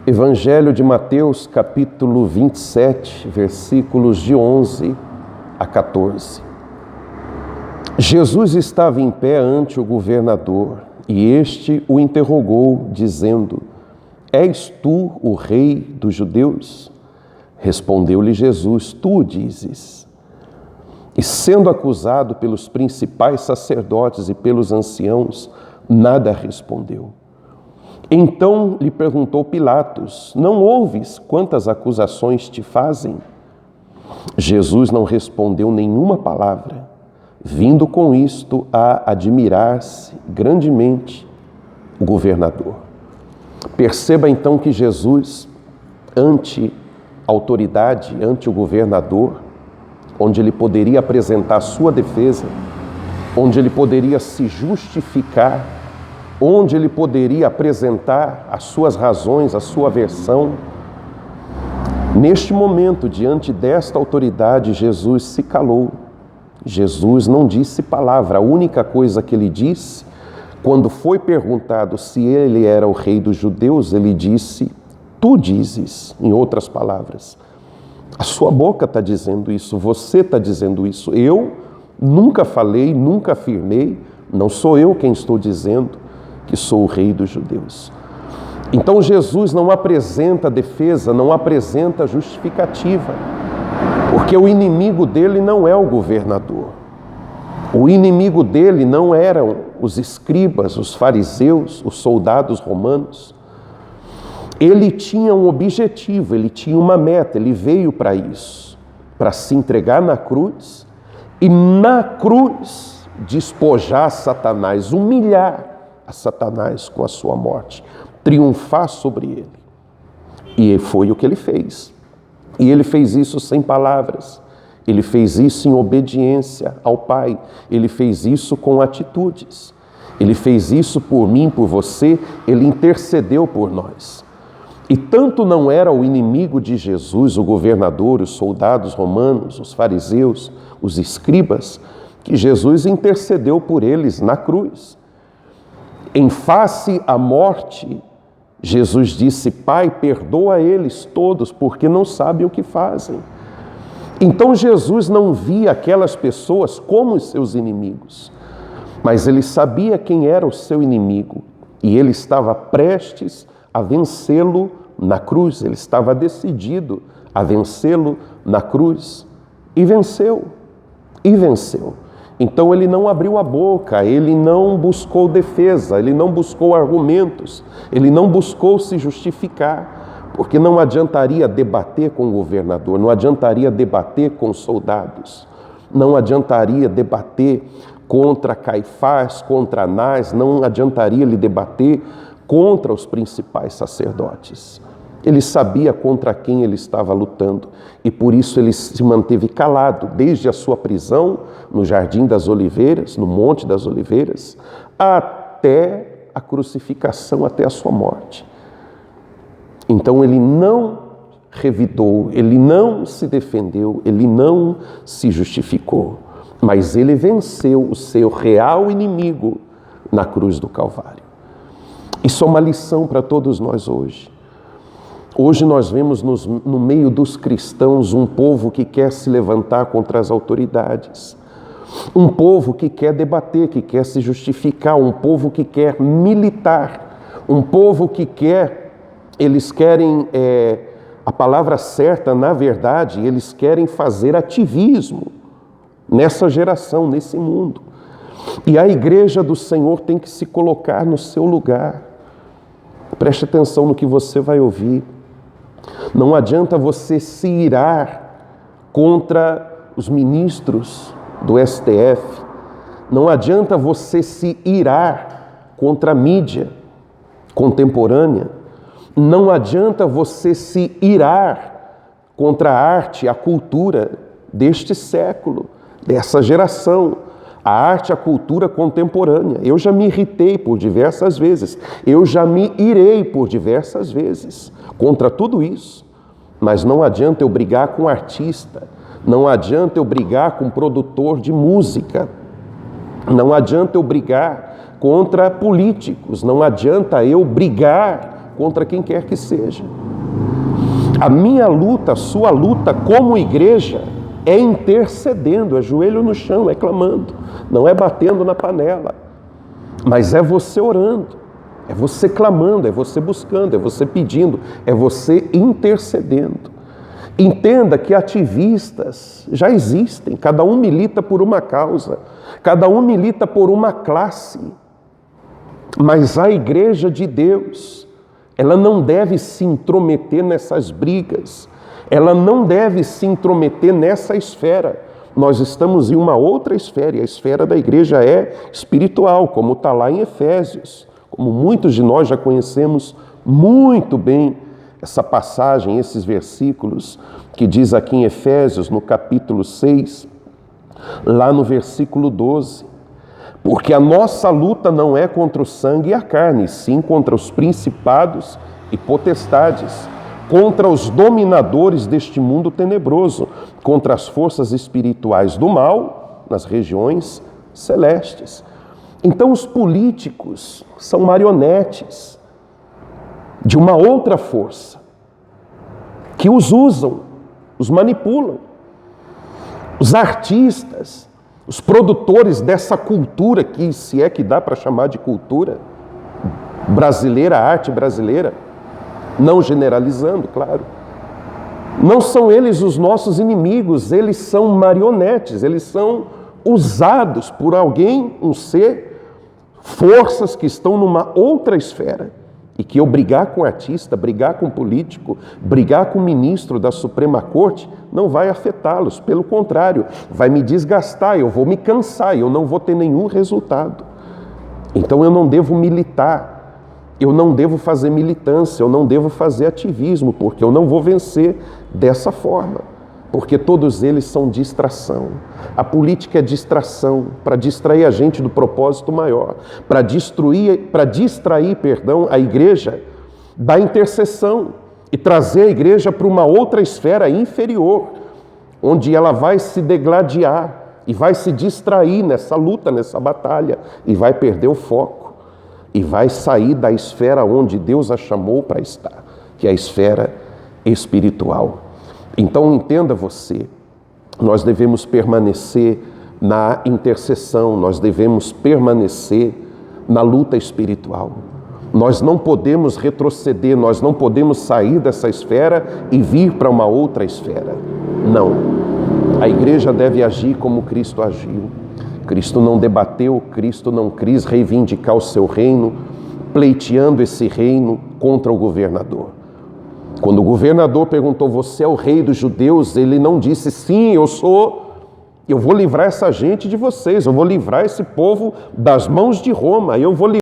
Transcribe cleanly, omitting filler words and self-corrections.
Evangelho de Mateus, capítulo 27, versículos de 11 a 14. Jesus estava em pé ante o governador, e este o interrogou, dizendo: És tu o rei dos judeus? Respondeu-lhe Jesus: Tu dizes. E sendo acusado pelos principais sacerdotes e pelos anciãos, nada respondeu. Então lhe perguntou Pilatos: Não ouves quantas acusações te fazem? Jesus não respondeu nenhuma palavra, vindo com isto a admirar-se grandemente o governador. Perceba então que Jesus, ante a autoridade, ante o governador, onde ele poderia apresentar sua defesa, onde ele poderia se justificar, onde ele poderia apresentar as suas razões, a sua versão. Neste momento, diante desta autoridade, Jesus se calou. Jesus não disse palavra. A única coisa que ele disse, quando foi perguntado se ele era o rei dos judeus, ele disse: Tu dizes, em outras palavras. A sua boca está dizendo isso, você está dizendo isso. Eu nunca falei, nunca afirmei, não sou eu quem estou dizendo que sou o rei dos judeus. Então Jesus não apresenta defesa, não apresenta justificativa, porque o inimigo dele não é o governador. O inimigo dele não eram os escribas, os fariseus, os soldados romanos. Ele tinha um objetivo, ele tinha uma meta, ele veio para isso, para se entregar na cruz e na cruz despojar Satanás, humilhar a Satanás com a sua morte, triunfar sobre ele. E foi o que ele fez. E ele fez isso sem palavras. Ele fez isso em obediência ao Pai. Ele fez isso com atitudes. Ele fez isso por mim, por você. Ele intercedeu por nós. E tanto não era o inimigo de Jesus, o governador, os soldados romanos, os fariseus, os escribas, que Jesus intercedeu por eles na cruz. Em face à morte, Jesus disse: Pai, perdoa eles todos, porque não sabem o que fazem. Então Jesus não via aquelas pessoas como os seus inimigos, mas ele sabia quem era o seu inimigo, e ele estava prestes a vencê-lo na cruz, ele estava decidido a vencê-lo na cruz, e venceu, e venceu. Então ele não abriu a boca, ele não buscou defesa, ele não buscou argumentos, ele não buscou se justificar, porque não adiantaria debater com o governador, não adiantaria debater com os soldados, não adiantaria debater contra Caifás, contra Anás, não adiantaria ele debater contra os principais sacerdotes. Ele sabia contra quem ele estava lutando e por isso ele se manteve calado desde a sua prisão no Jardim das Oliveiras, no Monte das Oliveiras, até a crucificação, até a sua morte. Então ele não revidou, ele não se defendeu, ele não se justificou, mas ele venceu o seu real inimigo na cruz do Calvário. Isso é uma lição para todos nós hoje. Hoje nós vemos no meio dos cristãos um povo que quer se levantar contra as autoridades, um povo que quer debater, que quer se justificar, um povo que quer militar, um povo que eles querem, a palavra certa, na verdade, eles querem fazer ativismo nessa geração, nesse mundo. E a igreja do Senhor tem que se colocar no seu lugar. Preste atenção no que você vai ouvir. Não adianta você se irar contra os ministros do STF. Não adianta você se irar contra a mídia contemporânea. Não adianta você se irar contra a arte, a cultura deste século, dessa geração. A arte, a cultura contemporânea. Eu já me irritei por diversas vezes. Eu já me irei por diversas vezes contra tudo isso. Mas não adianta eu brigar com artista. Não adianta eu brigar com produtor de música. Não adianta eu brigar contra políticos. Não adianta eu brigar contra quem quer que seja. A minha luta, a sua luta como igreja é intercedendo, é joelho no chão, é clamando, não é batendo na panela, mas é você orando, é você clamando, é você buscando, é você pedindo, é você intercedendo. Entenda que ativistas já existem, cada um milita por uma causa, cada um milita por uma classe, mas a igreja de Deus, ela não deve se intrometer nessas brigas, ela não deve se intrometer nessa esfera. Nós estamos em uma outra esfera, e a esfera da igreja é espiritual, como está lá em Efésios. Como muitos de nós já conhecemos muito bem essa passagem, esses versículos, que diz aqui em Efésios, no capítulo 6, lá no versículo 12, porque a nossa luta não é contra o sangue e a carne, sim contra os principados e potestades, contra os dominadores deste mundo tenebroso, contra as forças espirituais do mal nas regiões celestes. Então os políticos são marionetes de uma outra força, que os usam, os manipulam. Os artistas, os produtores dessa cultura, que se é que dá para chamar de cultura brasileira, arte brasileira, não generalizando, claro, não são eles os nossos inimigos, eles são marionetes, eles são usados por alguém, um ser, forças que estão numa outra esfera, e que eu brigar com o artista, brigar com o político, brigar com o ministro da Suprema Corte, não vai afetá-los, pelo contrário, vai me desgastar, eu vou me cansar, eu não vou ter nenhum resultado. Então eu não devo militar, eu não devo fazer militância, eu não devo fazer ativismo, porque eu não vou vencer dessa forma, porque todos eles são distração. A política é distração, para distrair a gente do propósito maior, para distrair, a igreja da intercessão e trazer a igreja para uma outra esfera inferior, onde ela vai se degladiar e vai se distrair nessa luta, nessa batalha, e vai perder o foco, e vai sair da esfera onde Deus a chamou para estar, que é a esfera espiritual. Então entenda você, nós devemos permanecer na intercessão, nós devemos permanecer na luta espiritual. Nós não podemos retroceder, nós não podemos sair dessa esfera e vir para uma outra esfera. Não. A igreja deve agir como Cristo agiu. Cristo não debateu, Cristo não quis reivindicar o seu reino, pleiteando esse reino contra o governador. Quando o governador perguntou, você é o rei dos judeus? Ele não disse, sim, eu sou, eu vou livrar essa gente de vocês, eu vou livrar esse povo das mãos de Roma, eu vou